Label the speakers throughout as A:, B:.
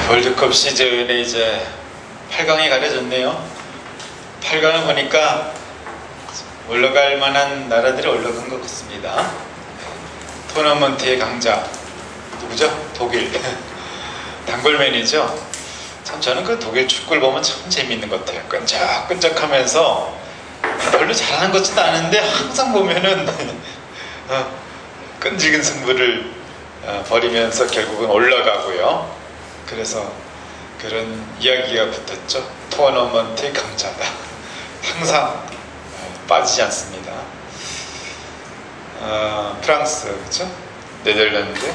A: 월드컵 시즌에 이제 8강이 가려졌네요. 8강을 보니까 올라갈 만한 나라들이 올라간 것 같습니다. 토너먼트의 강자 누구죠? 독일. 단골맨이죠. 참 저는 그 독일 축구를 보면 참 재미있는 것 같아요. 끈적끈적하면서 별로 잘하는 것 같지도 않은데 항상 보면은 끈질긴 승부를 벌이면서 결국은 올라가고요. 그래서 그런 이야기가 붙었죠. 토너먼트의 강자다. 항상 빠지지 않습니다. 프랑스, 그렇죠? 네덜란드,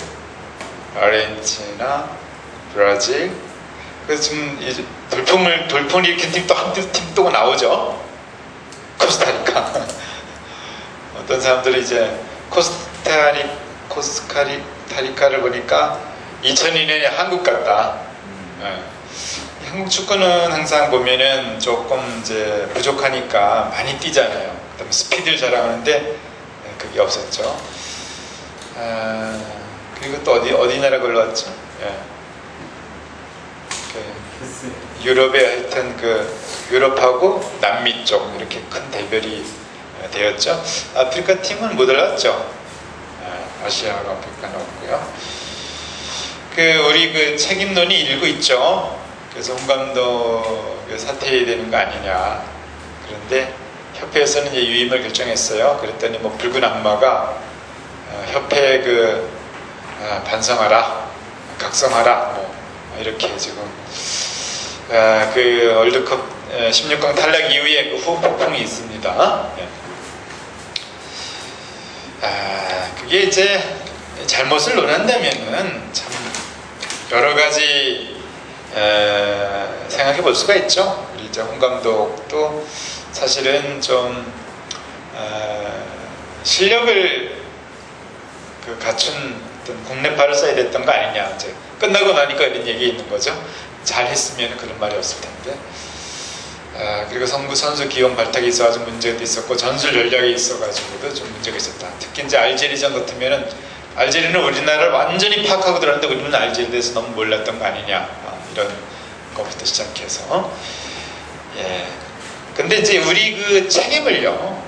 A: 아르헨티나, 브라질. 그래서 지금 이제 돌풍을 일으킨 팀도 한 팀 또 나오죠. 코스타리카. 어떤 사람들이 이제 코스타리카를 보니까 2002년에 한국 같다. 한국 축구는 항상 보면은 조금 이제 부족하니까 많이 뛰잖아요. 그다음에 스피드를 자랑하는데 그게 없었죠. 그리고 또 어디 나라 걸러왔죠? 유럽에 하여튼 유럽하고 남미 쪽 이렇게 큰 대별이 되었죠. 아프리카 팀은 못 올랐죠. 아시아하고 아프리카는 없고요. 우리 책임론이 일고 있죠. 그래서 홍 감독 사퇴해야 되는 거 아니냐. 그런데 협회에서는 이제 유임을 결정했어요. 그랬더니 뭐 붉은 악마가 협회 반성하라, 각성하라, 뭐 이렇게 지금 월드컵 16강 탈락 이후에 후폭풍이 있습니다. 그게 이제 잘못을 논한다면은 참 여러 가지 생각해 볼 수가 있죠. 우리 이제 홍 감독도 사실은 좀 실력을 갖춘 어떤 국내파를 써야 됐던 거 아니냐. 이제 끝나고 나니까 이런 얘기 있는 거죠. 잘했으면 그런 말이 없을 텐데. 그리고 선수 기용 발탁이 있어가지고 문제도 있었고 전술 전략이 있어가지고도 좀 문제가 있었다. 특히 이제 알제리전 같으면은 알제리는 우리나라를 완전히 파악하고 들었는데 우리는 알제리에 대해서 너무 몰랐던 거 아니냐. 이런 것부터 시작해서. 근데 이제 우리 책임을요.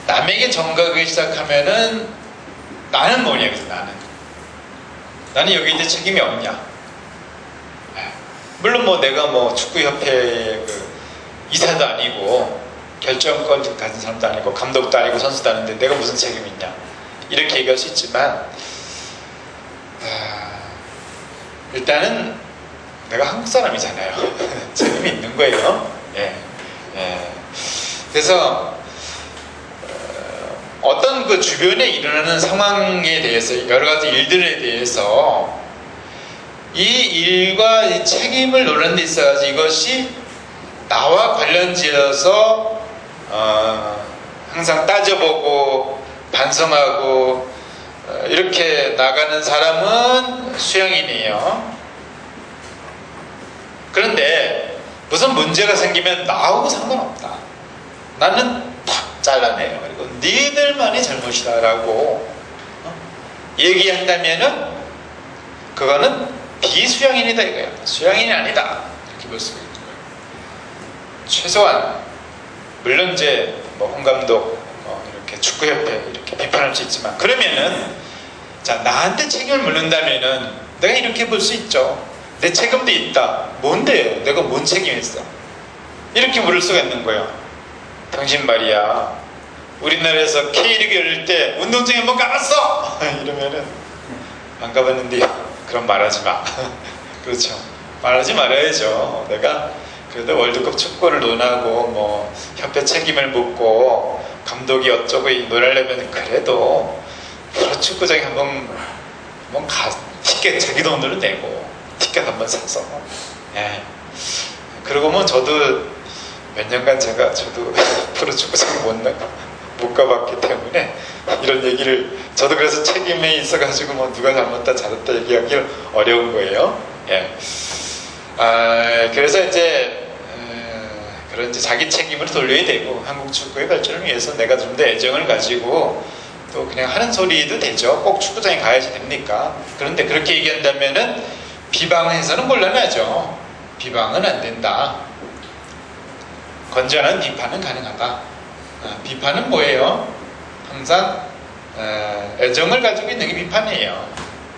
A: 남에게 전가하기 시작하면은 나는 뭐냐, 그래서 나는 여기 이제 책임이 없냐. 물론 뭐 내가 뭐 축구협회 이사도 아니고 결정권 가진 사람도 아니고 감독도 아니고 선수도 아닌데 내가 무슨 책임이 있냐 이렇게 얘기할 수 있지만 일단은 내가 한국 사람이잖아요. 책임이 있는 거예요. 그래서 어떤 주변에 일어나는 상황에 대해서 여러 가지 일들에 대해서 이 일과 이 책임을 논하는 데 있어서 이것이 나와 관련지어서 항상 따져보고 반성하고 이렇게 나가는 사람은 수양인이에요. 그런데 무슨 문제가 생기면 나하고 상관없다. 나는 탁 잘라내요. 그리고 니들만이 잘못이다 라고 얘기한다면은 그거는 비수양인이다 이거야. 수양인이 아니다. 이렇게 볼 수가 있는 거예요. 최소한 물론 이제 홍 감독 이렇게 축구협회 이렇게 비판할 수 있지만 그러면은 자 나한테 책임을 물는다면은 내가 이렇게 볼 수 있죠. 내 책임도 있다. 뭔데? 내가 뭔 책임했어? 이렇게 물을 수가 있는 거예요. 당신 말이야. 우리나라에서 K리그 열릴 때 운동장에 한번 가봤어? 이러면은 안 가봤는데 그럼 말하지 마. 그렇죠. 말하지 말아야죠. 내가 그래도 월드컵 축구를 논하고 뭐 협회 책임을 묻고 감독이 어쩌고 논하려면 그래도 프로축구장에 한번 티켓 자기 돈으로 내고 티켓 한번 사서 그러고 뭐 저도 몇 년간 저도 프로축구장 못 가봤기 때문에 이런 얘기를 저도 그래서 책임에 있어가지고 뭐 누가 잘못다 잘했다 얘기하기 어려운 거예요. 그래서 이제 그런 이제 자기 책임을 돌려야 되고 한국 축구의 발전을 위해서 내가 좀 더 애정을 가지고 또 그냥 하는 소리도 되죠. 꼭 축구장에 가야지 됩니까? 그런데 그렇게 얘기한다면은 비방해서는 곤란하죠. 비방은 안 된다. 건전한 비판은 가능하다. 비판은 뭐예요? 항상 애정을 가지고 있는 게 비판이에요.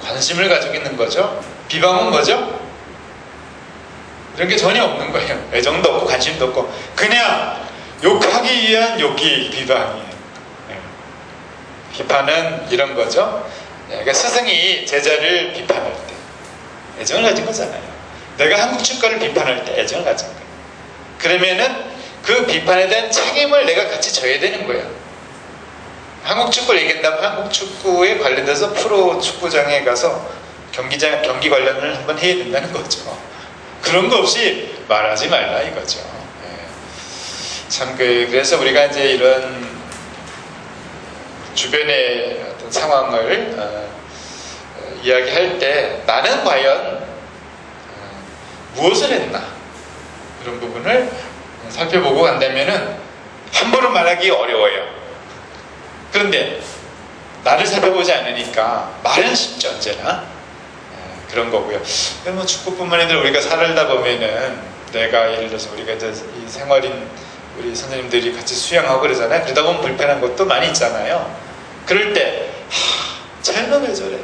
A: 관심을 가지고 있는 거죠. 비방은 뭐죠? 그런 게 전혀 없는 거예요. 애정도 없고 관심도 없고 그냥 욕하기 위한 욕이 비방이에요. 비판은 이런 거죠. 그러니까 스승이 제자를 비판할 때 애정을 가진 거잖아요. 내가 한국 축구를 비판할 때 애정을 가진 거예요. 그러면은 그 비판에 대한 책임을 내가 같이 져야 되는 거예요. 한국 축구를 얘기한다면 한국 축구에 관련돼서 프로 축구장에 가서 경기 관련을 한번 해야 된다는 거죠. 그런 거 없이 말하지 말라 이거죠. 참 그래서 우리가 이제 이런 주변의 어떤 상황을 이야기할 때 나는 과연 무엇을 했나 그런 부분을 살펴보고 간다면은 함부로 말하기 어려워요. 그런데 나를 살펴보지 않으니까 말은 쉽죠 언제나. 그런 거고요. 뭐 축구뿐만 아니라 우리가 살다 보면은 내가 예를 들어서 우리가 이제 이 생활인 우리 선생님들이 같이 수양하고 그러잖아요. 그러다 보면 불편한 것도 많이 있잖아요. 그럴 때 쟤는 왜 저래?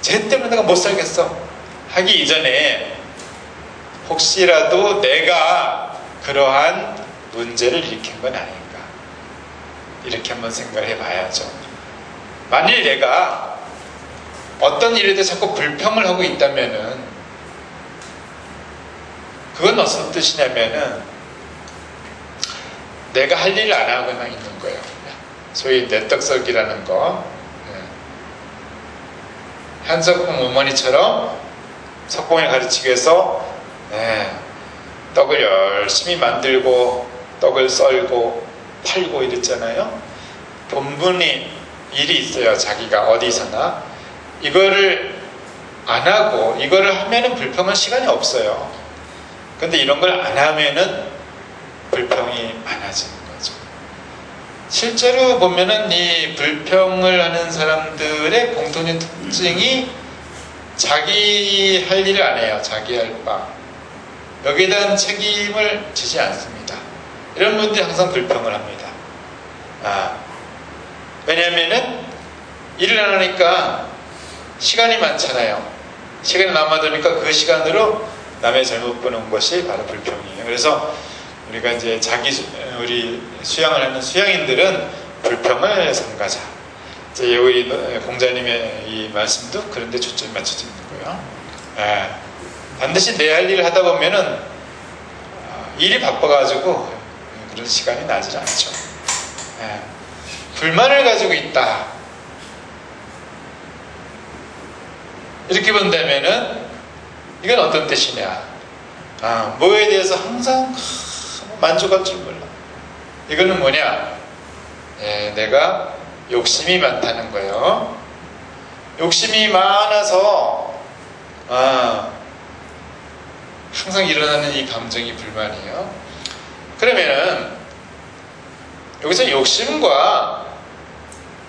A: 쟤 때문에 내가 못 살겠어 하기 이전에 혹시라도 내가 그러한 문제를 일으킨 건 아닌가 이렇게 한번 생각을 해봐야죠. 만일 내가 어떤 일에 대해 자꾸 불평을 하고 있다면은 그건 어떤 뜻이냐면은 내가 할 일을 안 하고만 있는 거예요. 소위 내떡썰기라는 거. 한석봉 어머니처럼 석봉을 가르치기 위해서 떡을 열심히 만들고 떡을 썰고 팔고 이랬잖아요. 본분이 일이 있어요. 자기가 어디서나 이거를 안 하고 이거를 하면은 불평할 시간이 없어요. 근데 이런 걸 안 하면은 불평이 많아지는 거죠. 실제로 보면은 이 불평을 하는 사람들의 공통된 특징이 자기 할 일을 안 해요. 자기 할 바. 여기에 대한 책임을 지지 않습니다. 이런 분들이 항상 불평을 합니다. 왜냐하면은 일을 안 하니까 시간이 많잖아요. 시간이 남아도니까 그 시간으로 남의 잘못 보는 것이 바로 불평이에요. 그래서 우리가 이제 우리 수양을 하는 수양인들은 불평을 삼가자. 이제 우리 공자님의 이 말씀도 그런데 초점이 맞춰져 있는 거예요. 반드시 내 할 일을 하다 보면은 일이 바빠가지고 그런 시간이 나질 않죠. 불만을 가지고 있다. 이렇게 본다면은 이건 어떤 뜻이냐? 뭐에 대해서 항상 만족할 줄 몰라. 이거는 뭐냐? 내가 욕심이 많다는 거예요. 욕심이 많아서 항상 일어나는 이 감정이 불만이에요. 그러면은 여기서 욕심과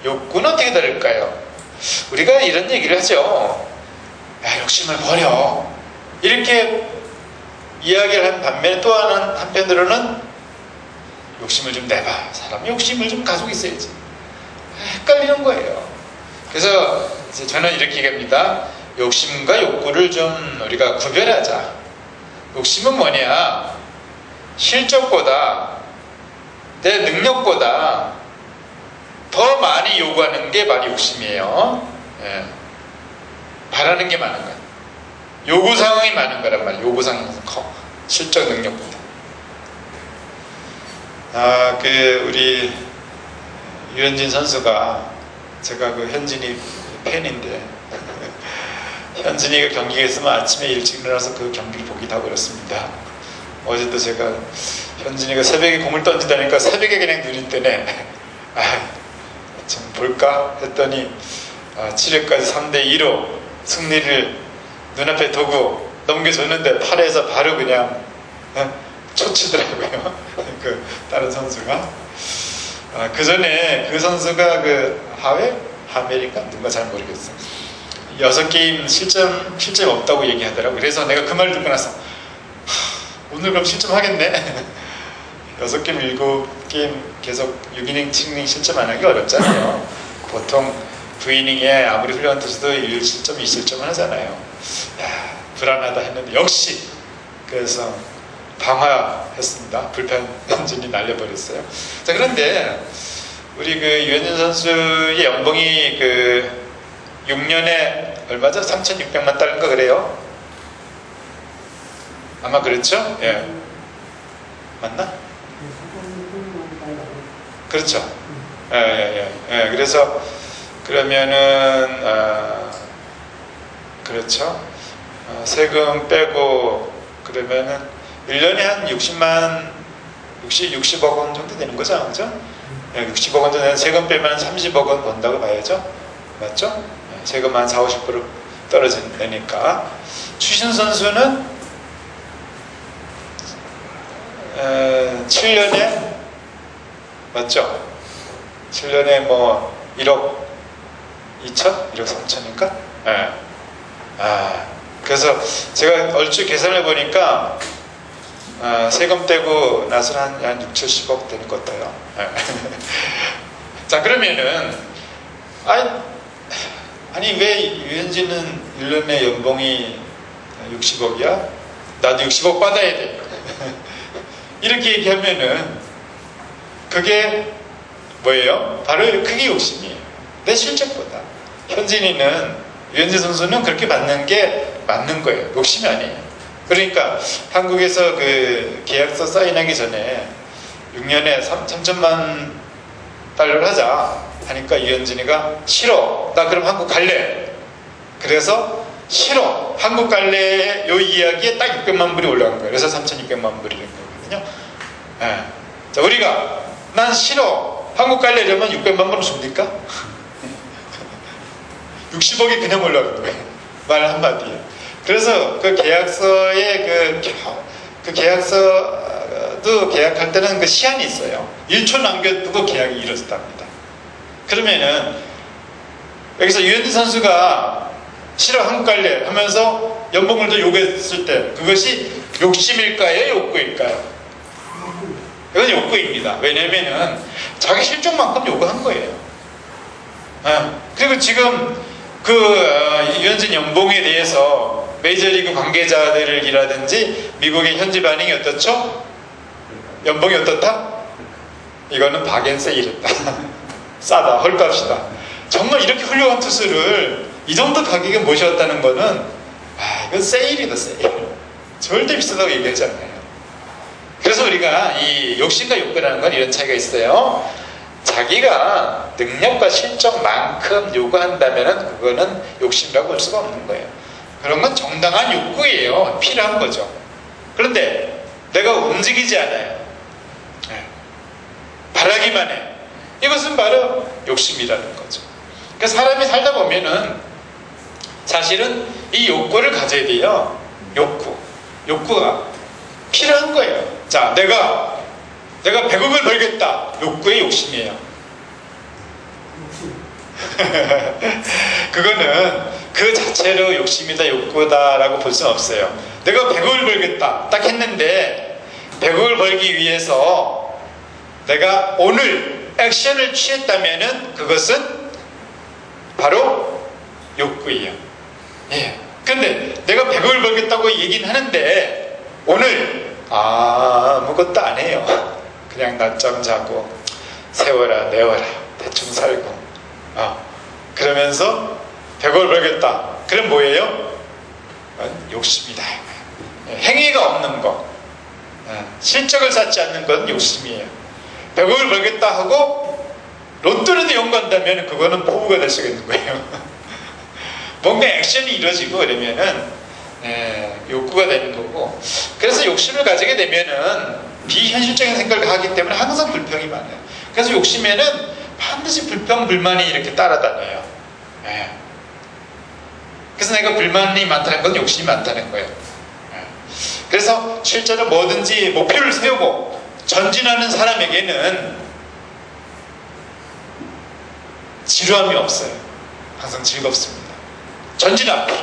A: 욕구는 어떻게 다를까요? 우리가 이런 얘기를 하죠. 야, 욕심을 버려. 이렇게 이야기를 한 반면에 또 한편으로는 욕심을 좀 내봐. 사람이 욕심을 좀 가지고 있어야지. 헷갈리는 거예요. 그래서 이제 저는 이렇게 얘기합니다. 욕심과 욕구를 좀 우리가 구별하자. 욕심은 뭐냐? 실적보다 내 능력보다 더 많이 요구하는 게 바로 욕심이에요. 바라는 게 많은 거야. 요구 상황이 많은 거란 말이야. 요구 상황이 커. 실적 능력보다. 우리 유현진 선수가 제가 그 현진이 팬인데 현진이가 경기에 있으면 아침에 일찍 일어나서 그 경기를 보기도 하고 그렇습니다. 어제도 제가 현진이가 새벽에 공을 던지다니까 새벽에 그냥 눈이 뜨네. 좀 볼까 했더니 7회까지 3대2로 승리를 눈앞에 두고 넘겨줬는데 8회에서 바로 그냥 초치더라고요. 그 다른 선수가. 그 전에 그 선수가 그 하멜인가? 누가 잘 모르겠어. 6게임 실점 없다고 얘기하더라고. 그래서 내가 그 말 듣고 나서 오늘 그럼 실점 하겠네. 6게임 7게임 계속 6이닝 7이닝 실점 안 하기 어렵잖아요. 보통 9이닝에 아무리 훌륭한 투수도 1실점 2실점 하잖아요. 야, 불안하다 했는데 역시 그래서 방화했습니다. 불펜 엔진이 날려버렸어요. 자, 그런데 우리 그 유현진 선수의 연봉이 그 6년에 얼마죠? 3,600만 달러인가 그래요? 아마 그렇죠? 예. 맞나? 그렇죠. 예. 그래서 그러면은 그렇죠. 세금 빼고 그러면은 1년에 한 60억 원 정도 되는 거죠, 그죠? 60억 원 정도 세금 빼면 30억 원 번다고 봐야죠, 맞죠? 세금 한 40-50% 떨어지니까. 추신 선수는 7년에 맞죠? 7년에 뭐 1억 2천? 1억 3천인가? 예. 그래서 제가 얼추 계산해 보니까 세금 떼고 나서는 한 6, 70억 되는 것 같아요. 예. 자, 그러면은 아니 왜 유현진은 1년에 연봉이 60억이야? 나도 60억 받아야 돼. 이렇게 얘기하면은 그게 뭐예요? 바로 그게 욕심이에요. 내 실적보다. 유현진 선수는 그렇게 받는 게 맞는 거예요. 욕심이 아니에요. 그러니까 한국에서 그 계약서 사인하기 전에 6년에 3천만 달러를 하자 하니까 유현진이가 싫어. 나 그럼 한국 갈래. 그래서 싫어. 한국 갈래의 요 이야기에 딱 600만 불이 올라간 거예요. 그래서 3,600만 불이라는 거거든요. 네. 자, 우리가 난 싫어. 한국 갈래 이러면 600만 불은 줍니까? 60억이 그냥 올라간 거예요. 말 한마디에. 그래서 그 계약서에 그 계약서도 계약할 때는 그 시한이 있어요. 1초 남겨두고 계약이 이루어졌답니다. 그러면은 여기서 유현진 선수가 싫어 한국 갈래 하면서 연봉을 더 요구했을 때 그것이 욕심일까요? 욕구일까요? 이건 욕구입니다. 왜냐면은 자기 실적만큼 요구한 거예요. 그리고 지금 그 유현진 연봉에 대해서 메이저리그 관계자들이라든지 미국의 현지 반응이 어떻죠? 연봉이 어떻다? 이거는 박앤세일했다. 싸다, 헐값이다. 정말 이렇게 훌륭한 투수를 이 정도 가격에 모셨다는 거는 이건 세일이다, 세일. 절대 비싸다고 얘기하지 않아요. 그래서 우리가 이 욕심과 욕구라는 건 이런 차이가 있어요. 자기가 능력과 실적만큼 요구한다면 그거는 욕심이라고 볼 수가 없는 거예요. 그런 건 정당한 욕구예요. 필요한 거죠. 그런데 내가 움직이지 않아요. 바라기만 해. 이것은 바로 욕심이라는 거죠. 그러니까 사람이 살다 보면은 사실은 이 욕구를 가져야 돼요. 욕구가 필요한 거예요. 자, 내가 100억을 벌겠다. 욕구의 욕심이에요. 그거는 그 자체로 욕심이다, 욕구다라고 볼 수는 없어요. 내가 100억을 벌겠다. 딱 했는데 100억을 벌기 위해서 내가 오늘 액션을 취했다면은 그것은 바로 욕구예요. 예. 근데 내가 100억을 벌겠다고 얘기는 하는데 오늘 아무것도 안 해요. 그냥 낮잠 자고 세워라 내워라 대충 살고 그러면서 100억을 벌겠다. 그럼 뭐예요? 욕심이다. 행위가 없는 거, 실적을 쌓지 않는 건 욕심이에요. 100억을 벌겠다 하고 로또라도 연구한다면 그거는 포부가 될 수가 있는 거예요. 뭔가 액션이 이루어지고 그러면은 욕구가 되는 거고. 그래서 욕심을 가지게 되면은 비현실적인 생각을 하기 때문에 항상 불평이 많아요. 그래서 욕심에는 반드시 불평, 불만이 이렇게 따라다녀요. 그래서 내가 불만이 많다는 건 욕심이 많다는 거예요. 그래서 실제로 뭐든지 목표를 세우고 전진하는 사람에게는 지루함이 없어요. 항상 즐겁습니다. 전진 앞으로.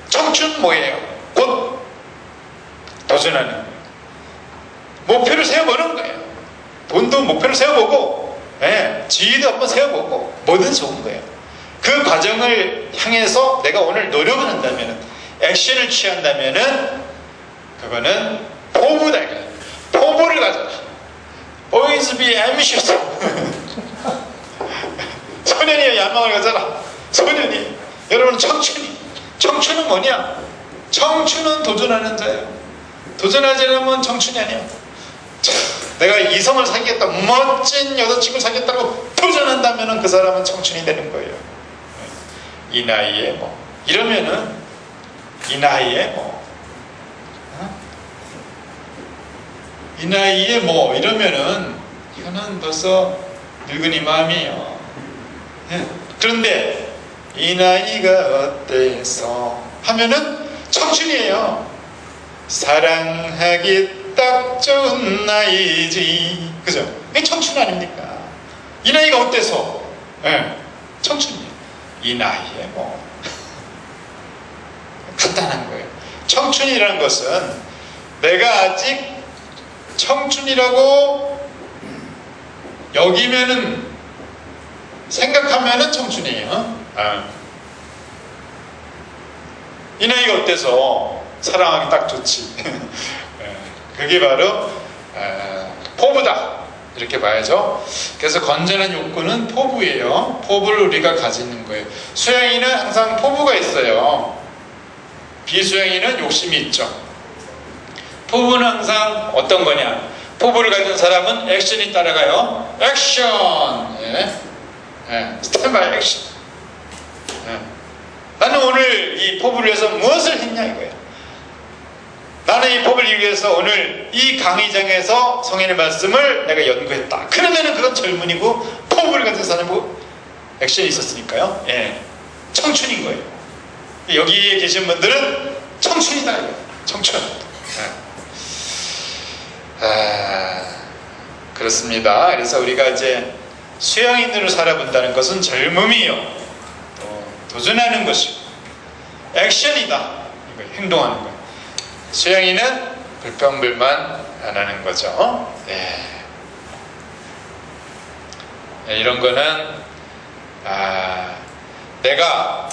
A: 청춘 뭐예요? 곧 도전하는 거예요. 목표를 세워보는 거예요. 돈도 목표를 세워보고, 지위도 한번 세워보고, 뭐든 좋은 거예요. 그 과정을 향해서 내가 오늘 노력을 한다면, 액션을 취한다면, 그거는 포부다. 포부를 가져라. Always be ambitious. 소년이의 야망을 가져라. 소년이. 여러분, 청춘은 뭐냐? 청춘은 도전하는 자예요. 도전하지 않으면 청춘이 아니야. 내가 이성을 사귀겠다, 멋진 여자친구를 사귀겠다고 도전한다면 그 사람은 청춘이 되는 거예요. 이 나이에 뭐 이러면은, 이 나이에 뭐 이 나이에 뭐 이러면은 이거는 벌써 늙은이 마음이에요. 그런데 이 나이가 어때서 하면은 청춘이에요. 사랑하기 딱 좋은 나이지. 그죠? 이게 청춘 아닙니까? 이 나이가 어때서? 청춘이에요. 이 나이에 뭐 간단한 거예요. 청춘이라는 것은 내가 아직 청춘이라고 여기면은, 생각하면은 청춘이에요. 이 나이가 어때서 사랑하기 딱 좋지. 그게 바로 포부다, 이렇게 봐야죠. 그래서 건전한 욕구는 포부예요. 포부를 우리가 가지는 거예요. 수양이는 항상 포부가 있어요. 비수양이는 욕심이 있죠. 포부는 항상 어떤 거냐? 포부를 가진 사람은 액션이 따라가요. 액션! 스탠바이 액션. 나는 오늘 이 포부를 위해서 무엇을 했냐 이거예요. 나는 이 포부를 위해서 오늘 이 강의장에서 성인의 말씀을 내가 연구했다. 그러면은 그건 젊은이고, 포부를 가진 사람이고, 액션이 있었으니까요. 청춘인 거예요. 여기에 계신 분들은 청춘이다 이거예요. 청춘. 그렇습니다. 그래서 우리가 이제 수양인으로 살아본다는 것은 젊음이요, 또 도전하는 것이고, 액션이다, 이거 행동하는 거예요. 수양인은 불평불만 안 하는 거죠. 이런 거는 내가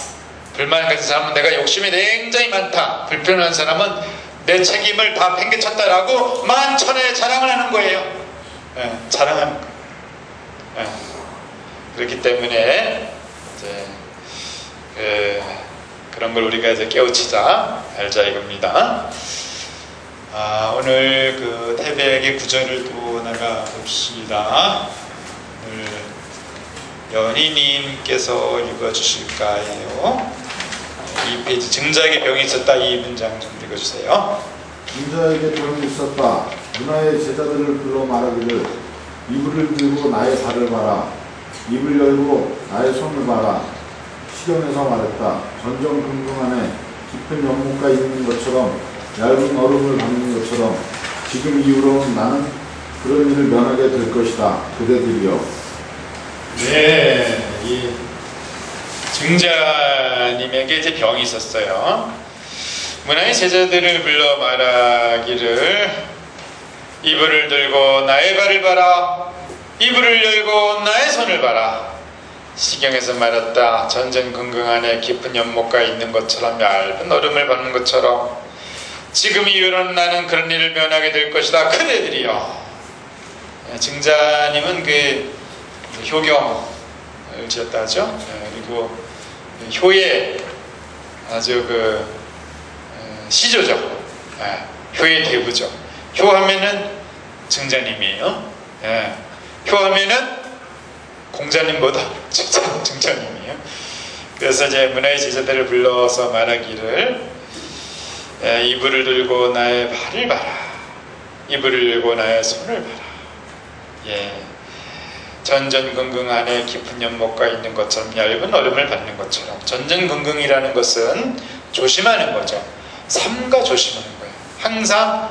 A: 불만 가진 사람은, 내가 욕심이 굉장히 많다, 불편한 사람은 내 책임을 다 팽개쳤다라고 만천에 자랑을 하는 거예요. 자랑하는 거예요. 그렇기 때문에 이제 그런 걸 우리가 이제 깨우치자, 알자 이겁니다. 오늘 그 태백의 구절을 또 나가 봅시다. 오늘 연희님께서 읽어주실까요? 이 페이지, 증자에게 병이 있었다, 이 문장 좀 읽어주세요.
B: 증자에게 병이 있었다. 문화의 제자들을 불러 말하기를, 이불을 들고 나의 발을 봐라, 입을 열고 나의 손을 봐라. 시경에서 말했다. 전전긍긍하네. 깊은 연못가 있는 것처럼, 얇은 얼음을 밟는 것처럼, 지금 이후로는 나는 그런 일을 면하게 될 것이다. 그대들이여.
A: 이 증자님에게 이제 병이 있었어요. 문화의 제자들을 불러 말하기를, 이불을 들고 나의 발을 봐라, 이불을 열고 나의 손을 봐라. 시경에서 말했다. 전전긍긍하네. 깊은 연못가 있는 것처럼, 얇은 얼음을 밟는 것처럼, 지금 이후로는 나는 그런 일을 면하게 될 것이다. 그대들이여. 증자님은 그 효경을 지었다 하죠. 그리고 효의 아주 그 시조죠. 효의 대부죠. 효하면은 증자님이에요. 효하면은 공자님보다 증자님이에요. 그래서 이제 문화의 제자들을 불러서 말하기를, 이불을 들고 나의 발을 봐라, 이불을 들고 나의 손을 봐라. 전전긍긍 안에 깊은 연못가 있는 것처럼, 얇은 얼음을 밟는 것처럼. 전전긍긍이라는 것은 조심하는 거죠. 삼가 조심하는 거예요. 항상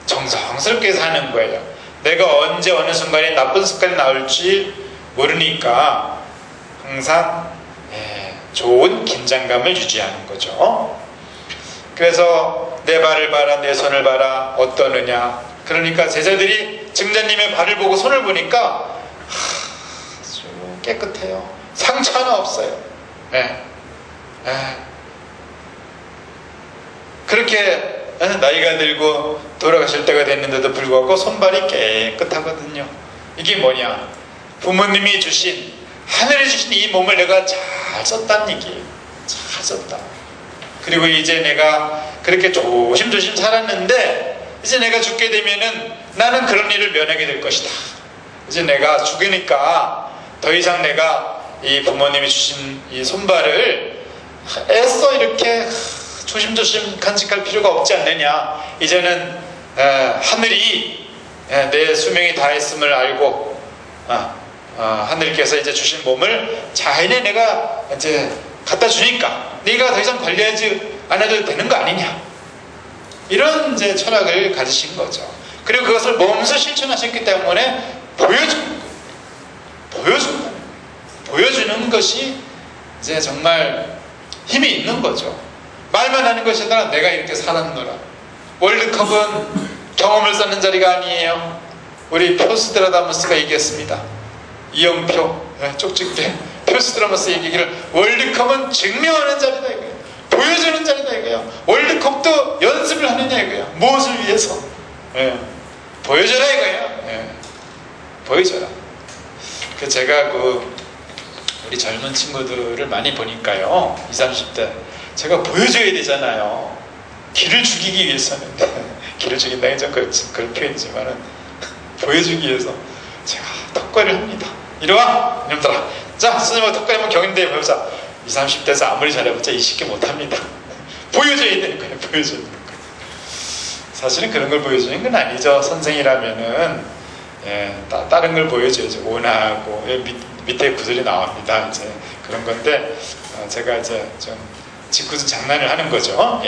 A: 정성스럽게 사는 거예요. 내가 언제 어느 순간에 나쁜 습관이 나올지 모르니까 항상 좋은 긴장감을 유지하는 거죠. 그래서 내 발을 봐라, 내 손을 봐라, 어떠느냐. 그러니까 제자들이 증자님의 발을 보고 손을 보니까 아주 깨끗해요. 상처 하나 없어요. 그렇게 나이가 들고 돌아가실 때가 됐는데도 불구하고 손발이 깨끗하거든요. 이게 뭐냐? 부모님이 주신, 하늘에 주신 이 몸을 내가 잘 썼다는 얘기예요. 잘 썼다. 그리고 이제 내가 그렇게 조심조심 살았는데 이제 내가 죽게 되면은 나는 그런 일을 면하게 될 것이다. 이제 내가 죽으니까 더 이상 내가 이 부모님이 주신 이 손발을 애써 이렇게 조심조심 간직할 필요가 없지 않느냐. 이제는 하늘이 내 수명이 다했음을 알고 하늘께서 이제 주신 몸을 자연에 내가 이제 갖다 주니까 네가 더 이상 관리하지 않아도 되는 거 아니냐. 이런 이제 철학을 가지신 거죠. 그리고 그것을 몸소 실천하셨기 때문에 보여주는 것이 이제 정말 힘이 있는 거죠. 말만 하는 것이 아니라 내가 이렇게 살았노라. 월드컵은 경험을 쌓는 자리가 아니에요. 우리 표스트라다무스가 얘기했습니다. 이영표 쪽집게 표스트라다무스 얘기를 월드컵은 증명하는 자리다 이거예요. 보여주는 자리다 이거예요. 월드컵도 연습을 하느냐 이거예요. 무엇을 위해서? 보여줘라 이거예요. 보여줘라. 제가 우리 젊은 친구들을 많이 보니까요, 20, 30대 제가 보여줘야 되잖아요. 기를 죽이기 위해서는. 기를 죽인다는 좀 그런 표현이지만은 보여주기 위해서 제가 턱걸이를 합니다. 이리와 이놈들아, 자 선생님하고 턱걸이 한번 경인대회 보여보자. 20, 30대에서 아무리 잘해봤자 20개 못합니다. 보여줘야 되는 거예요. 보여줘야 되는 거예요. 사실은 그런 걸 보여주는 건 아니죠. 선생이라면은 다른 걸 보여줘야죠. 온하고 밑에 구절이 나옵니다. 이제 그런 건데 제가 이제 좀 짓궂은 장난을 하는 거죠.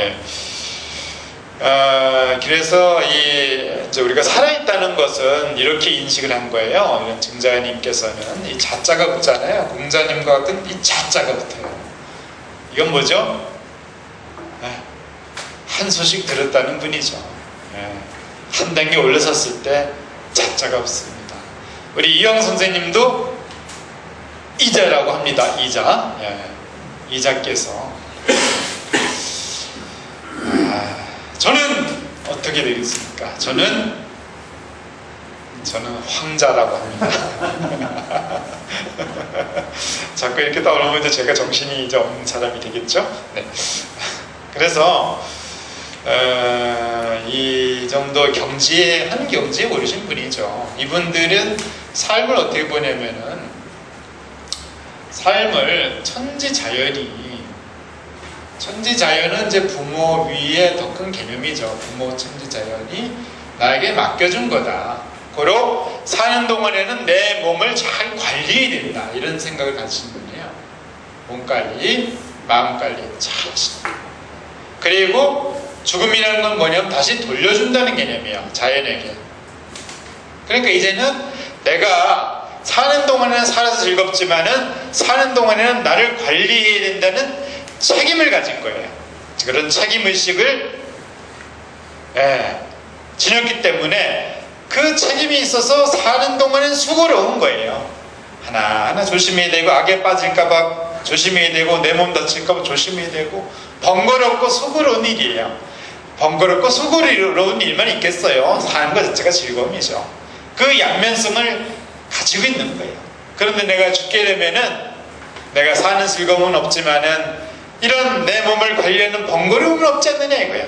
A: 그래서 이제 우리가 살아있다는 것은 이렇게 인식을 한 거예요. 이런 증자님께서는 이 자자가 붙잖아요. 공자님과 같은 이 자자가 붙어요. 이건 뭐죠? 한 소식 들었다는 분이죠. 한 단계 올라섰을 때 자자가 붙습니다. 우리 이영 선생님도 이자라고 합니다. 이자. 이자께서 저는 어떻게 되겠습니까? 저는 황자라고 합니다. 자꾸 이렇게 떠오르면 이제 제가 정신이 이제 없는 사람이 되겠죠? 네. 그래서 이 정도 한 경지에 오르신 분이죠. 이분들은 삶을 어떻게 보냐면은 삶을 천지자연은 이제 부모 위에 더 큰 개념이죠. 부모 천지자연이 나에게 맡겨준 거다. 고로 사는 동안에는 내 몸을 잘 관리해야 된다. 이런 생각을 가지신 분이에요. 몸 관리, 마음 관리 잘 하신다. 그리고 죽음이라는 건 뭐냐면 다시 돌려준다는 개념이에요. 자연에게. 그러니까 이제는 내가 사는 동안에는 살아서 즐겁지만은 사는 동안에는 나를 관리해야 된다는 책임을 가진 거예요. 그런 책임의식을 지녔기 때문에 그 책임이 있어서 사는 동안은 수고로운 거예요. 하나하나 조심해야 되고, 악에 빠질까봐 조심해야 되고, 내 몸 다칠까봐 조심해야 되고, 번거롭고 수고로운 일이에요. 번거롭고 수고로운 일만 있겠어요. 사는 것 자체가 즐거움이죠. 그 양면성을 가지고 있는 거예요. 그런데 내가 죽게 되면은 내가 사는 즐거움은 없지만은 이런 내 몸을 관리하는 번거로움은 없지 않느냐 이거예요.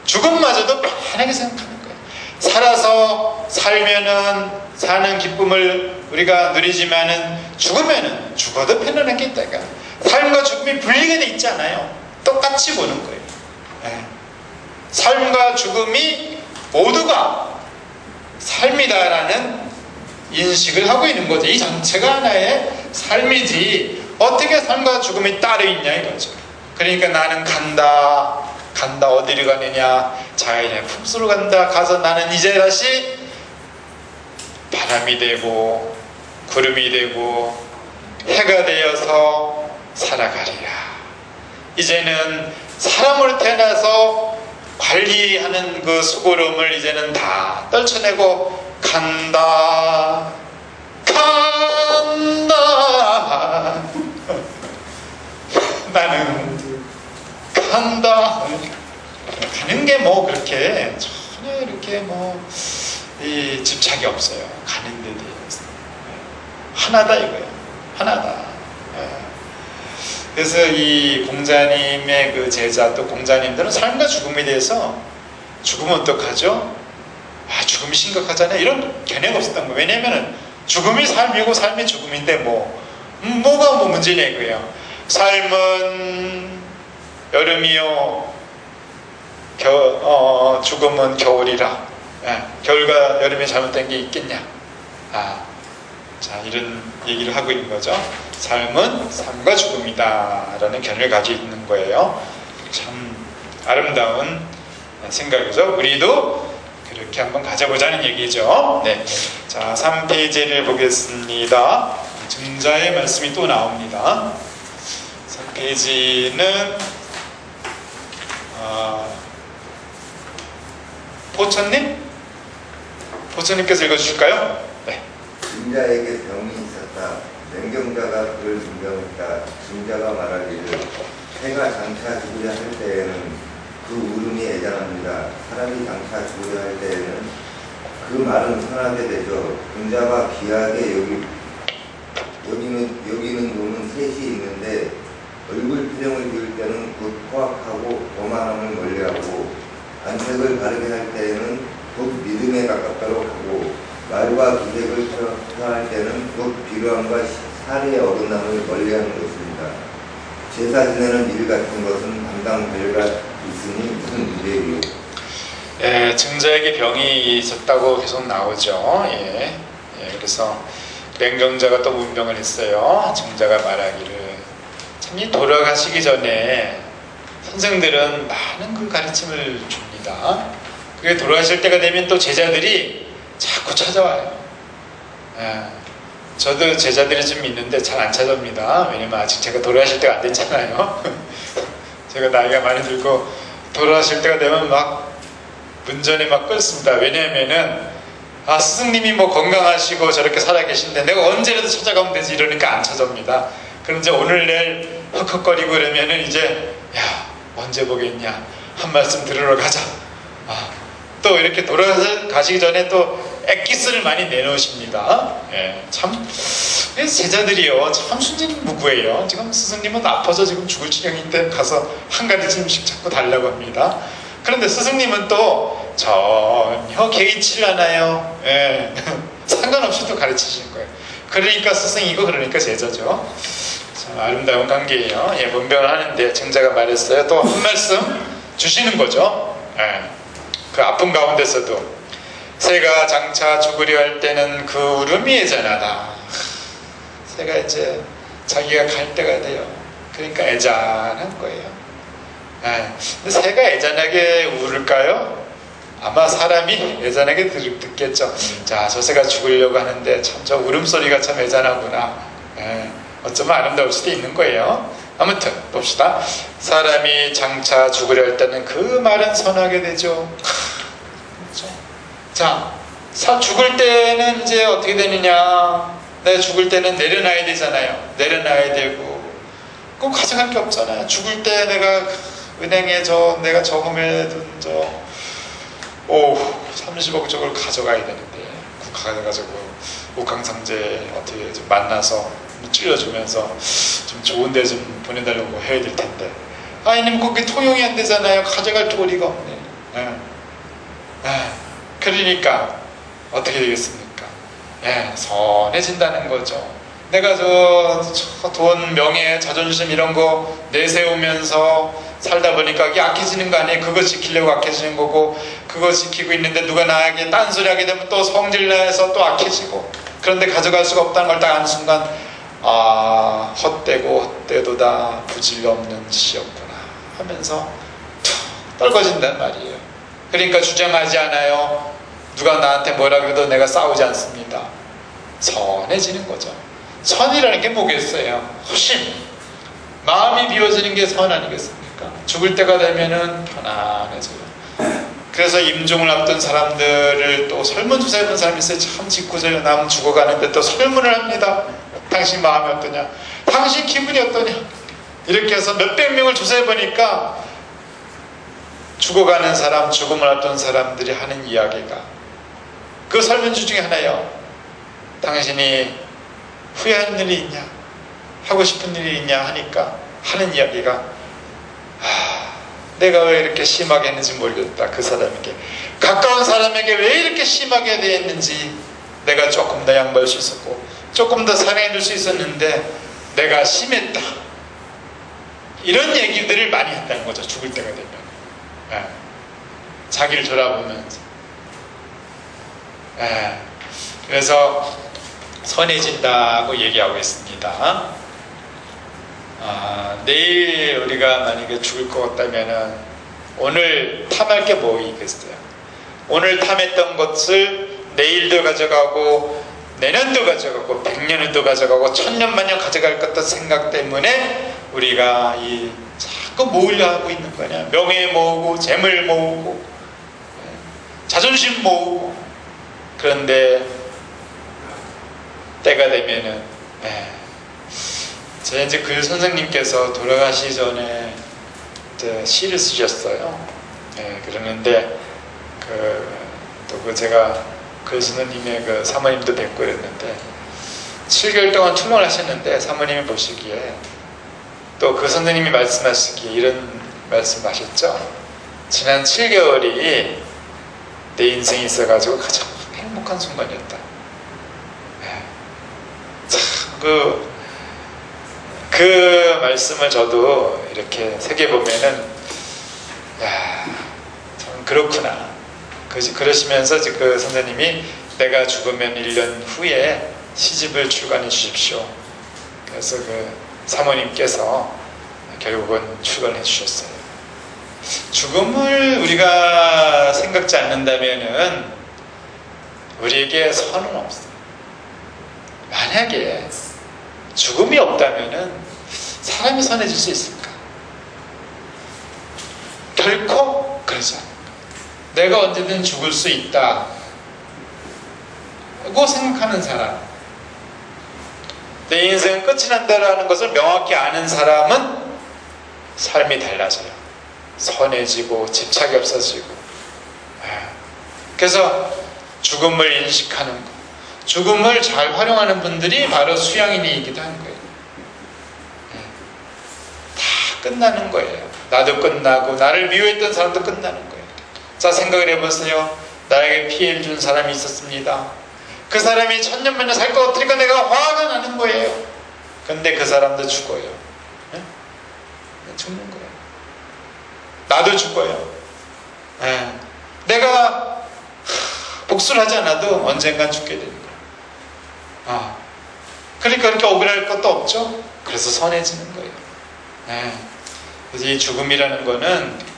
A: 죽음마저도 편하게 생각하는 거예요. 살아서 살면은 사는 기쁨을 우리가 누리지만은 죽으면은 죽어도 편안하겠다 이거야. 삶과 죽음이 분리가 돼 있지 않아요. 똑같이 보는 거예요. 삶과 죽음이 모두가 삶이다라는 인식을 하고 있는 거죠. 이 전체가 하나의 삶이지 어떻게 삶과 죽음이 따로 있냐 이거죠. 그러니까 나는 간다 어디를 가느냐, 자연의 품수로 간다. 가서 나는 이제 다시 바람이 되고 구름이 되고 해가 되어서 살아가리라. 이제는 사람으로 태어나서 관리하는 그 수고로움을 이제는 다 떨쳐내고 간다 나는 간다. 가는 게 뭐 그렇게 전혀 이렇게 뭐 이 집착이 없어요. 가는 데 대해서 하나다 이거예요. 하나다. 그래서 이 공자님의 그 제자 또 공자님들은 삶과 죽음에 대해서 죽으면 어떡하죠? 죽음이 심각하잖아요. 이런 개념이 없었던 거예요. 왜냐하면 죽음이 삶이고 삶이 죽음인데 뭐가 문제냐 이거예요. 삶은 여름이요 죽음은 겨울이라. 겨울과 여름이 잘못된 게 있겠냐. 자, 이런 얘기를 하고 있는 거죠. 삶은 삶과 죽음이다 라는 견해를 가지고 있는 거예요. 참 아름다운 생각이죠. 우리도 그렇게 한번 가져보자는 얘기죠. 네. 자, 3페이지를 보겠습니다. 증자의 말씀이 또 나옵니다. 3페이지는 포천님께서 읽어주실까요? 네.
C: 증자에게 병이 있었다. 맹경자가 그를 증명했다. 증자가 말하기를 해가 장차 죽으려 할 때에는 그 울음이 애잔합니다. 사람이 장차 죽으려 할 때에는 그 말은 선하게 되죠. 증자가 귀하게 여기는 놈은 셋이 있는데 얼굴 표정을 지을 때는 곧 포악하고 거만함을 멀리하고 안색을 바르게 할 때에는 곧 믿음에 가깝도록 하고 말과 기색을 표할 때는 곧 비루함과 살의 어긋남을 멀리하는 것입니다. 제사 지내는 일 같은 것은 담당 관리가 있으니 무슨 문제이요?
A: 예, 증자에게 병이 있었다고 계속 나오죠. 그래서 맹경자가 또 문병을 했어요. 증자가 말하기를 참 이 돌아가시기 전에 선생들은 많은 그 가르침을 줍니다. 그게 돌아가실 때가 되면 또 제자들이 자꾸 찾아와요. 저도 제자들이 좀 있는데 잘 안 찾아옵니다. 왜냐면 아직 제가 돌아가실 때가 안 됐잖아요. 제가 나이가 많이 들고 돌아가실 때가 되면 막 문전에 막 끓습니다. 왜냐하면은 스승님이 뭐 건강하시고 저렇게 살아계신데 내가 언제라도 찾아가면 되지 이러니까 안 찾아옵니다. 그럼 이제 오늘 내일 헉헉거리고 그러면은 이제 언제 보겠냐, 한 말씀 들으러 가자. 또 이렇게 돌아가시기 전에 또 엑기스를 많이 내놓으십니다. 참 제자들이요 참 순진무구해요. 지금 스승님은 아파서 지금 죽을 지경인데 가서 한 가지쯤씩 자꾸 달라고 합니다. 그런데 스승님은 또 전혀 개의치를 않아요. 상관없이 또 가르치시는 거예요. 그러니까 스승이고 그러니까 제자죠. 참 아름다운 관계예요. 문병을 하는데 증자가 말했어요. 또 한 말씀 주시는 거죠. 그 아픔 가운데서도 새가 장차 죽으려 할 때는 그 울음이 애잔하다. 새가 이제 자기가 갈 때가 돼요. 그러니까 애잔한 거예요. 근데 새가 애잔하게 울을까요? 아마 사람이 애잔하게 듣겠죠. 자, 저 새가 죽으려고 하는데 참 저 울음소리가 참 애잔하구나. 어쩌면 아름다울 수도 있는 거예요. 아무튼 봅시다. 사람이 장차 죽으려 할 때는 그 말은 선하게 되죠. 그렇죠? 자, 죽을 때는 이제 어떻게 되느냐? 내가 죽을 때는 내려놔야 되잖아요. 내려놔야 되고 꼭 가져갈 게 없잖아요. 죽을 때 내가 은행에 내가 저금해둔 30억 저걸 가져가야 되는데 가져가지고 옥황상제 어떻게 좀 만나서 찔러주면서 좀 좋은 데 좀 보내달라고 해야 될 텐데 아니면 거기 통용이 안 되잖아요. 가져갈 도리가 없네. 그러니까 어떻게 되겠습니까? 선해진다는 거죠. 내가 돈, 명예, 자존심 이런 거 내세우면서 살다 보니까 이게 악해지는 거 아니에요? 그거 지키려고 악해지는 거고, 그거 지키고 있는데 누가 나에게 딴소리 하게 되면 또 성질내서 또 악해지고, 그런데 가져갈 수가 없다는 걸 딱 아는 순간 헛되고 헛되도다 부질 없는 짓이었구나 하면서 떨궈진단 말이에요. 그러니까 주장하지 않아요. 누가 나한테 뭐라 그래도 내가 싸우지 않습니다. 선해지는 거죠. 선이라는 게 뭐겠어요? 훨씬 마음이 비워지는 게 선 아니겠습니까? 죽을 때가 되면은 편안해져요. 그래서 임종을 앞둔 사람들을 또 설문조사해본 사람이 있어요. 참 짓궂어요. 남 죽어가는데 또 설문을 합니다. 당신 마음이 어떠냐? 당신 기분이 어떠냐? 이렇게 해서 몇백 명을 조사해보니까 죽어가는 사람, 죽음을 앞둔 사람들이 하는 이야기가, 그 설문지 중에 하나예요. 당신이 후회하는 일이 있냐? 하고 싶은 일이 있냐? 하니까 하는 이야기가, 내가 왜 이렇게 심하게 했는지 모르겠다. 그 사람에게, 가까운 사람에게 왜 이렇게 심하게 대했는지, 내가 조금 더 양보할 수 있었고 조금 더 사랑해 줄 수 있었는데 내가 심했다. 이런 얘기들을 많이 한다는 거죠. 죽을 때가 되면. 자기를 돌아보면서. 그래서 선해진다고 얘기하고 있습니다. 내일 우리가 만약에 죽을 것 같다면은 오늘 탐할 게 뭐 있겠어요? 오늘 탐했던 것을 내일도 가져가고 내년도 가져가고 100년도 가져가고 1000년 가져갈 것 같은 생각 때문에 우리가 자꾸 모으려 하고 있는 거냐. 명예 모으고 재물 모으고 자존심 모으고. 그런데 때가 되면은 제 이제 그 선생님께서 돌아가시기 전에 시를 쓰셨어요. 그러는데 또 제가 그 선생님의 그 사모님도 뵙고 그랬는데 7개월 동안 투병을 하셨는데 사모님이 보시기에 또 그 선생님이 말씀하시기에 이런 말씀하셨죠. 지난 7개월이 내 인생에 있어가지고 가장 행복한 순간이었다. 참 그 말씀을 저도 이렇게 새겨보면은 참 그렇구나. 그러시면서 그 선생님이 내가 죽으면 1년 후에 시집을 출간해 주십시오. 그래서 그 사모님께서 결국은 출간해 주셨어요. 죽음을 우리가 생각지 않는다면은 우리에게 선은 없어요. 만약에 죽음이 없다면은 사람이 선해질 수 있을까? 결코 그러지 않아요. 내가 언제든 죽을 수 있다고 생각하는 사람, 내 인생은 끝이 난다라는 것을 명확히 아는 사람은 삶이 달라져요. 선해지고 집착이 없어지고. 그래서 죽음을 인식하는 것, 죽음을 잘 활용하는 분들이 바로 수양인이기도 한 거예요. 다 끝나는 거예요. 나도 끝나고 나를 미워했던 사람도 끝나는 거예요. 자, 생각을 해보세요. 나에게 피해를 준 사람이 있었습니다. 그 사람이 1000년 살 것 같으니까 내가 화가 나는 거예요. 근데 그 사람도 죽어요. 죽는 거예요. 나도 죽어요. 내가 복수를 하지 않아도 언젠간 죽게 되는 거예요. 그러니까 그렇게 억울할 것도 없죠. 그래서 선해지는 거예요. 그래서 이 죽음이라는 거는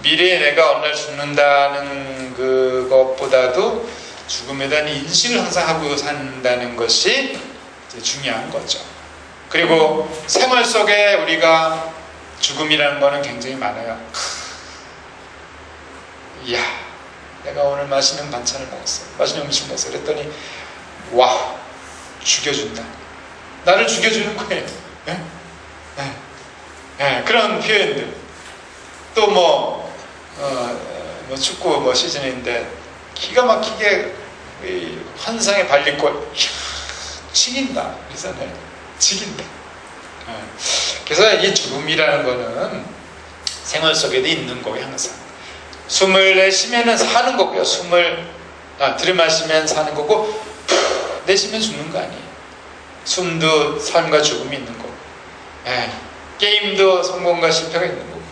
A: 미래에 내가 어느 날 죽는다는 그것보다도 죽음에 대한 인식을 항상 하고 산다는 것이 이제 중요한 거죠. 그리고 생활 속에 우리가 죽음이라는 거는 굉장히 많아요. 이야, 내가 오늘 맛있는 반찬을 먹었어, 맛있는 음식 먹었어. 그랬더니 와, 죽여준다. 나를 죽여주는 거예요. 그런 표현들. 또 축구 시즌인데 기가 막히게 환상의 발리골 치긴다 그러잖아요. 지긴다. 그래서 이 죽음이라는 거는 생활 속에도 있는 거예요. 항상 숨을 내쉬면 사는 거고요. 들이마시면 사는 거고 내쉬면 죽는 거 아니에요. 숨도 삶과 죽음이 있는 거고, 게임도 성공과 실패가 있는 거고.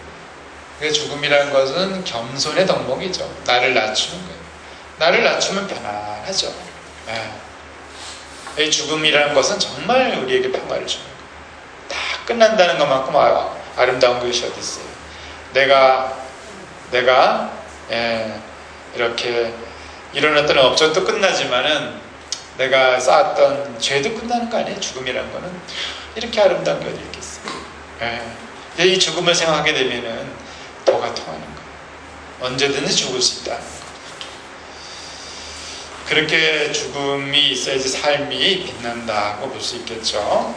A: 그래서 죽음이라는 것은 겸손의 덕목이죠. 나를 낮추는 거예요. 나를 낮추면 편안하죠. 이 죽음이라는 것은 정말 우리에게 평화를 주는 거예요. 다 끝난다는 것만큼 아름다운 것이 어디 있어요. 내가 이렇게 일어났던 업적도 끝나지만은 내가 쌓았던 죄도 끝나는 거 아니에요? 죽음이라는 거는 이렇게 아름다운 게 어디 있겠어요? 예. 이 죽음을 생각하게 되면은 도가 통하는 거예요. 언제든지 죽을 수 있다는 거. 그렇게 죽음이 있어야지 삶이 빛난다고 볼 수 있겠죠.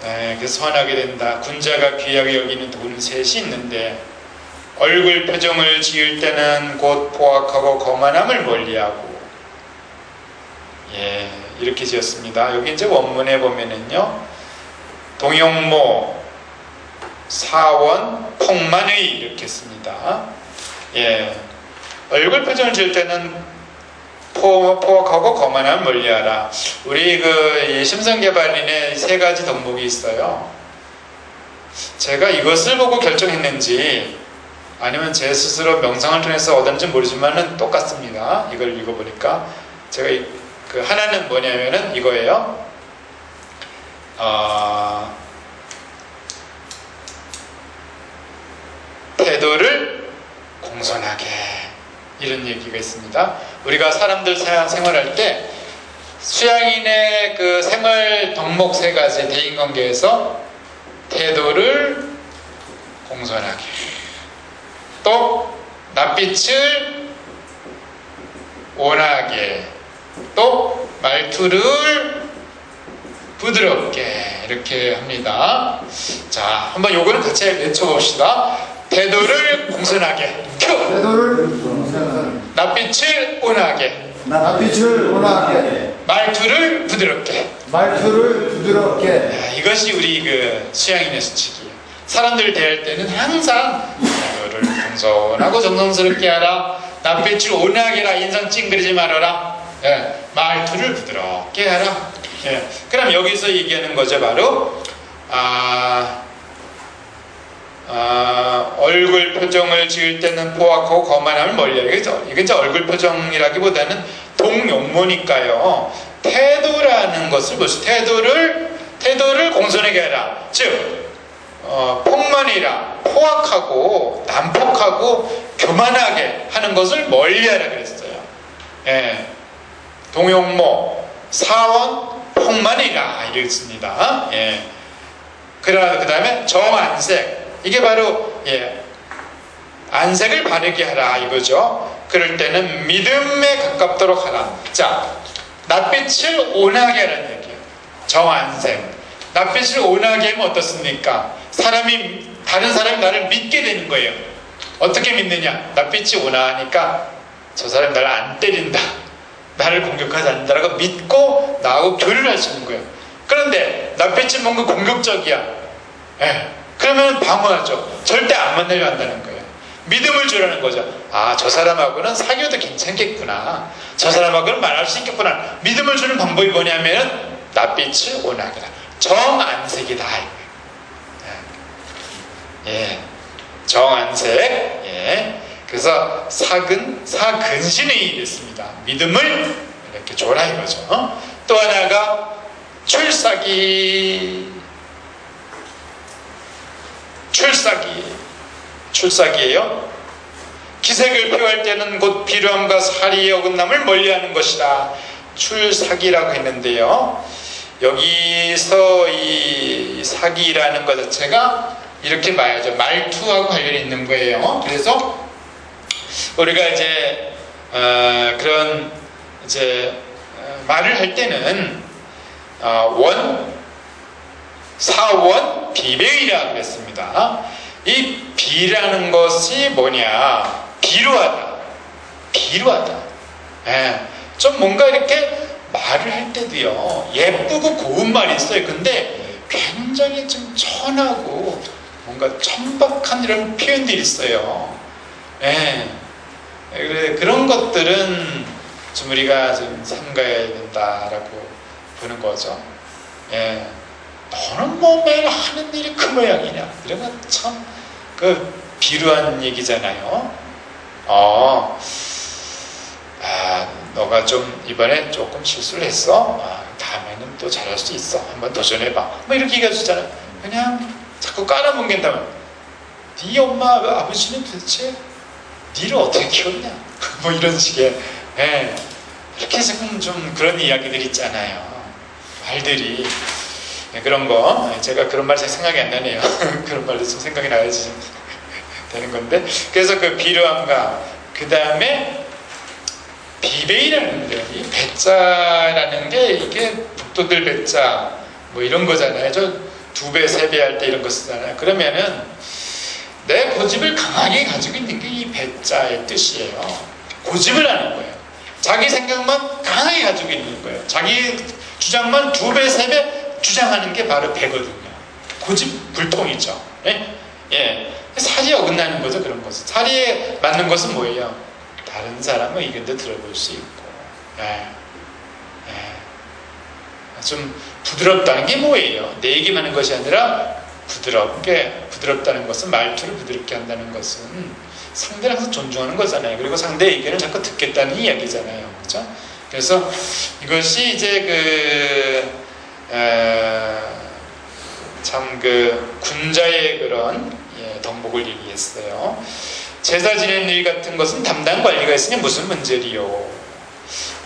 A: 그래서 선하게 된다. 군자가 귀하게 여기는 돈 셋이 있는데 얼굴 표정을 지을 때는 곧 포악하고 거만함을 멀리하고, 예, 이렇게 지었습니다. 여기 이제 원문에 보면은요, 동용모, 사원, 폭만의 이렇게 씁니다. 예, 얼굴 표정을 지을 때는 포악하고 거만함을 멀리하라. 우리 그 심성개발인의 세 가지 덕목이 있어요. 제가 이것을 보고 결정했는지 아니면 제 스스로 명상을 통해서 얻었는지 모르지만은 똑같습니다. 이걸 읽어보니까 제가 그 하나는 뭐냐면은 이거예요. 태도를 공손하게, 이런 얘기가 있습니다. 우리가 사람들 생활할 때 수양인의 그 생활 덕목 세 가지 대인관계에서 태도를 공손하게, 또 낯빛을 온화하게, 또 말투를 부드럽게 이렇게 합니다. 자, 한번 요거는 같이 외쳐봅시다. 태도를 공손하게, 큐!
B: 태도를 공손하게,
A: 낯빛을 온화하게,
B: 낯빛을 온화하게,
A: 말투를 부드럽게.
B: 말투를 부드럽게.
A: 이것이 우리 그 수양인의 수칙이에요. 사람들을 대할 때는 항상 태도를 공손하고 정성스럽게 하라. 낯빛을 온화하게 해라. 인상 찡그리지 말아라. 예, 말투를 부드럽게 하라. 예, 그럼 여기서 얘기하는 거죠. 바로 얼굴 표정을 지을 때는 포악하고 거만함을 멀리하라. 이건 이제 얼굴 표정이라기보다는 동용모니까요. 태도라는 것을 보시죠. 태도를 공손하게 해라. 즉 폭만이라, 포악하고 난폭하고 교만하게 하는 것을 멀리하라 그랬어요. 예, 동용모, 사원, 폭만이라 이랬습니다. 예. 그 다음에 정안색, 이게 바로 안색을 바르게 하라 이거죠. 그럴 때는 믿음에 가깝도록 하라. 자, 낯빛을 온화하게 하라는 얘기예요. 정안색. 낯빛을 온화하게 하면 어떻습니까? 다른 사람이 나를 믿게 되는 거예요. 어떻게 믿느냐? 낯빛이 온화하니까 저 사람이 나를 안 때린다, 나를 공격하지 않는다라고 믿고 나하고 교류를 할 수 있는 거예요. 그런데 낯빛이 뭔가 공격적이야. 그러면 방어하죠. 절대 안 만나려 한다는 거예요. 믿음을 주라는 거죠. 저 사람하고는 사귀어도 괜찮겠구나, 저 사람하고는 말할 수 있겠구나. 믿음을 주는 방법이 뭐냐면 낯빛을 온화하게다, 정안색이다. 정안색. 그래서 사근신의 됐습니다. 믿음을 이렇게 줘라 이거죠. 또 하나가 출사기예요. 기색을 표할 때는 곧 비루함과 사리의 어긋남을 멀리하는 것이다. 출사기라고 했는데요. 여기서 이 사기라는 것 자체가 이렇게 봐야죠. 말투하고 관련이 있는 거예요. 그래서 우리가 이제 그런 이제 말을 할 때는 사원, 비배이라고 그랬습니다. 이 비라는 것이 뭐냐? 비루하다. 좀 뭔가 이렇게 말을 할 때도요, 예쁘고 고운 말이 있어요. 근데 굉장히 좀 천하고 뭔가 천박한 이런 표현들이 있어요. 그런 것들은 좀 우리가 좀 삼가해야 된다라고 보는 거죠. 너는 뭐 매일 하는 일이 그 모양이냐, 이런 건 참 그 비루한 얘기잖아요. 너가 좀 이번에 조금 실수를 했어. 다음에는 또 잘할 수 있어. 한번 도전해봐. 뭐 이렇게 얘기해 주잖아요. 그냥 자꾸 깔아뭉갠다면 네 엄마 아버지는 도대체 니를 어떻게 키웠냐? 뭐 이런 식의 이렇게 좀 그런 이야기들 있잖아요. 말들이 그런 거 제가 그런 말 잘 생각이 안 나네요. 그런 말도 좀 생각이 나야지 되는 건데 그래서 그 비료함과 그 다음에 비배이라는 게 이 배자라는 게 이게 북도들 배자 뭐 이런 거잖아요. 저 2배, 3배 할 때 이런 거 쓰잖아요. 그러면은 내 고집을 강하게 가지고 있는 게 이 배자의 뜻이에요. 고집을 하는 거예요. 자기 생각만 강하게 가지고 있는 거예요. 자기 주장만 2배, 3배 주장하는 게 바로 배거든요. 고집 불통이죠. 예? 예. 사리에 어긋나는 거죠. 그런 것은. 사리에 맞는 것은 뭐예요? 다른 사람은 의견도 들어볼 수 있고, 예. 예. 좀 부드럽다는 게 뭐예요? 내 얘기만 하는 것이 아니라 부드럽다는 것은 말투를 부드럽게 한다는 것은 상대를 항상 존중하는 거잖아요. 그리고 상대의 의견을 자꾸 듣겠다는 이야기잖아요. 그렇죠? 그래서 이것이 이제 참 군자의 그런 덕목을 얘기했어요. 제사 지내는 일 같은 것은 담당 관리가 있으니 무슨 문제리요.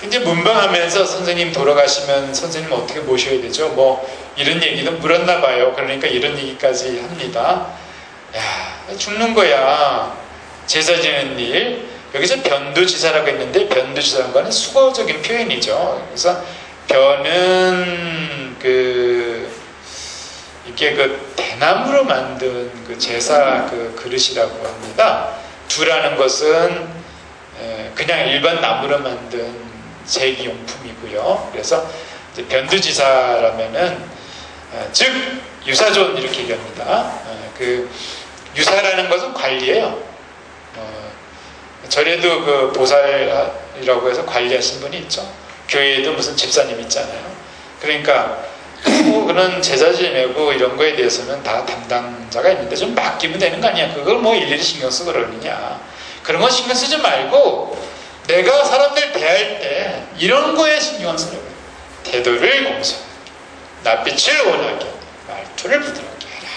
A: 이제 문방하면서 선생님 돌아가시면 선생님 어떻게 모셔야 되죠? 뭐 이런 얘기도 물었나 봐요. 그러니까 이런 얘기까지 합니다. 야, 죽는 거야. 제사 지내는 일. 여기서 변두지사라고 했는데 변두지사라는 거는 수거적인 표현이죠. 그래서 변은 이게 대나무로 만든 제사 그릇이라고 합니다. 두라는 것은 그냥 일반 나무로 만든 제기용품이고요. 그래서 변두지사라면은 즉 유사존 이렇게 얘기합니다. 유사라는 것은 관리예요. 절에도 보살이라고 해서 관리하신 분이 있죠. 교회에도 무슨 집사님 있잖아요. 그러니까 그런 제사 지내고 이런 거에 대해서는 다 담당자가 있는데 좀 맡기면 되는 거 아니야. 그걸 뭐 일일이 신경 쓰고 그러느냐. 그런 거 신경 쓰지 말고 내가 사람들 대할 때 이런 거에 신경 쓰는 거예요. 태도를 공손하게, 낯빛을 원하게, 말투를 부드럽게 해라.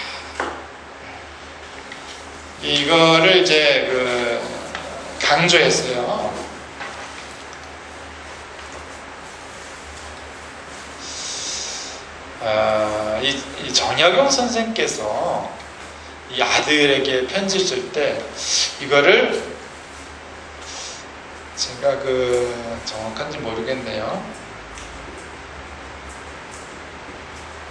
A: 이거를 이제 강조했어요. 이 정약용 선생께서 이 아들에게 편지 쓸 때 이거를 제가 정확한지 모르겠네요.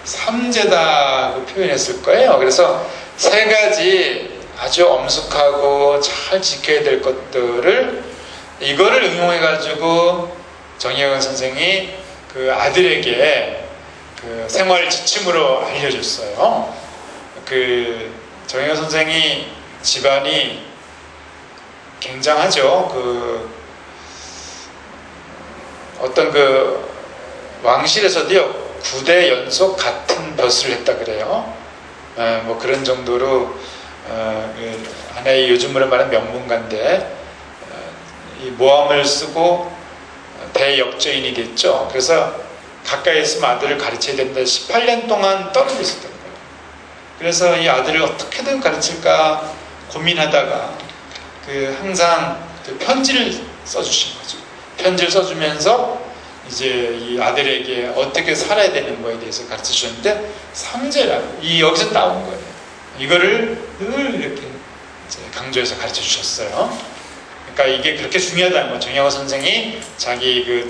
A: 삼재다 표현했을 거예요. 그래서 3가지 아주 엄숙하고 잘 지켜야 될 것들을 이거를 응용해 가지고 정약용 선생이 아들에게 생활 지침으로 알려줬어요. 정약용 선생이 집안이 굉장하죠. 어떤 왕실에서도요 9대 연속 같은 벼슬을 했다 그래요. 뭐 그런 정도로 하나의 요즘으로 말하는 명문가인데 이 모함을 쓰고 대역죄인이 됐죠. 그래서 가까이 있으면 아들을 가르쳐야 된다. 18년 동안 떨어져 있었던 거예요. 그래서 이 아들을 어떻게든 가르칠까 고민하다가 항상 편지를 써주신 거죠. 편지를 써주면서 이제 이 아들에게 어떻게 살아야 되는 거에 대해서 가르쳐 주셨는데 삼재라고 여기서 따온 거예요. 이거를 늘 이렇게 이제 강조해서 가르쳐 주셨어요. 그러니까 이게 그렇게 중요하다는 거. 정약용 선생이 자기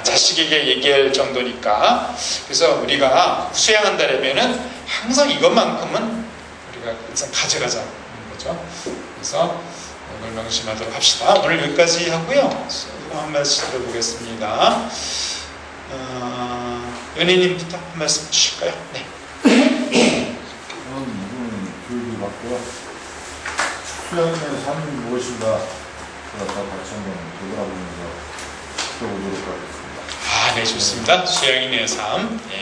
A: 자식에게 얘기할 정도니까. 그래서 우리가 수양한다라면은 항상 이것만큼은 우리가 항상 가져가자는 거죠. 그래서 오늘 명심하도록 합시다. 오늘 여기까지 하고요. 한 말씀 들어보겠습니다. 연예인님부터 한 말씀 주실까요? 네.
B: 저는 교육을 받고 수양의 삶이 무엇인가 같이 한번 되돌아보면서 지켜보도록 하겠습니다.
A: 네, 좋습니다. 수양인의 삶. 예.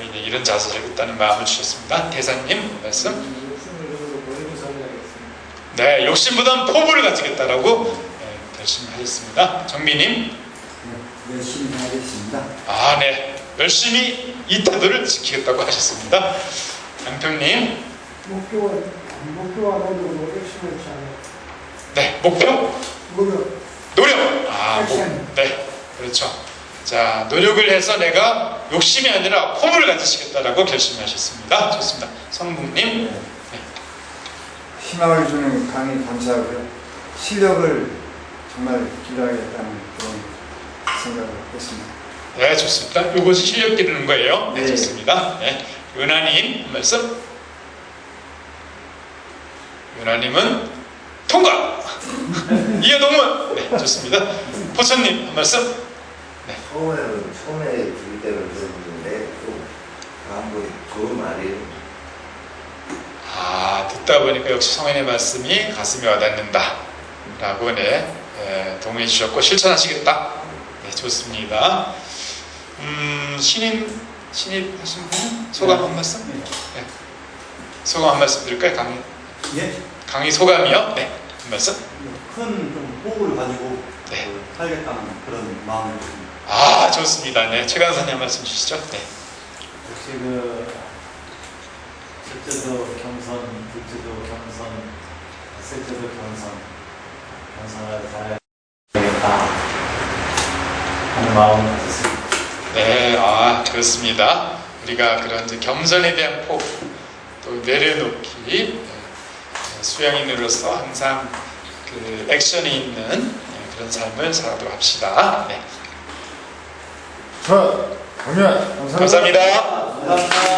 A: 이제 이런 자세를 갖다는 마음을 주셨습니다. 대사님 말씀. 네, 욕심보다는 포부를 가지겠다라고 결심하셨습니다. 정민님.
D: 네, 열심히 하겠습니다.
A: 네, 열심히 이 태도를 지키겠다고 하셨습니다. 양평님.
D: 목표와 노력을 심었지 않아요.
A: 네, 목표?
D: 노력.
A: 노력.
D: 액션.
A: 그렇죠. 자, 노력을 해서 내가 욕심이 아니라 호흡을 가지시겠다라고 결심하셨습니다. 좋습니다. 성북님. 네.
D: 희망을 주는 강의 감사하고요. 실력을 정말 기르어야겠다는 그런 생각을 했습니다.
A: 네, 좋습니다. 이것이 실력 기르는 거예요. 네,
D: 네.
A: 좋습니다. 네. 은하님, 한 말씀. 은하님은 통과! 이해동문! 네, 좋습니다. 포천님, 한 말씀.
C: 처음에 들을 때는 들었는데 또 한번 좋은 말이에요.
A: 아, 듣다 보니까 역시 성인의 말씀이 가슴에 와닿는다. 라고 동의해 주셨고, 실천하시겠다. 네, 좋습니다. 신입 하신 분은 소감 한 말씀? 네. 소감 한 말씀 드릴까요?
E: 예?
A: 강의 소감이요? 네, 한 말씀?
E: 큰 호흡을 가지고
A: 네.
E: 살겠다는 그런 마음을 듭니다.
A: 아, 좋습니다. 네, 최 강사님 한 말씀 주시죠. 네.
F: 역시 첫째도 겸손, 둘째도 겸손, 셋째도 겸손을 잘해야겠다 하는 마음을 가졌습니다.
A: 네, 그렇습니다. 우리가 그런 이제 겸손에 대한 포부, 또 내려놓기, 수양인으로서 항상 그 액션이 있는 그런 삶을 살아도록 합시다. 네.
B: 자, 강연 감사합니다.
A: 감사합니다.
E: 감사합니다.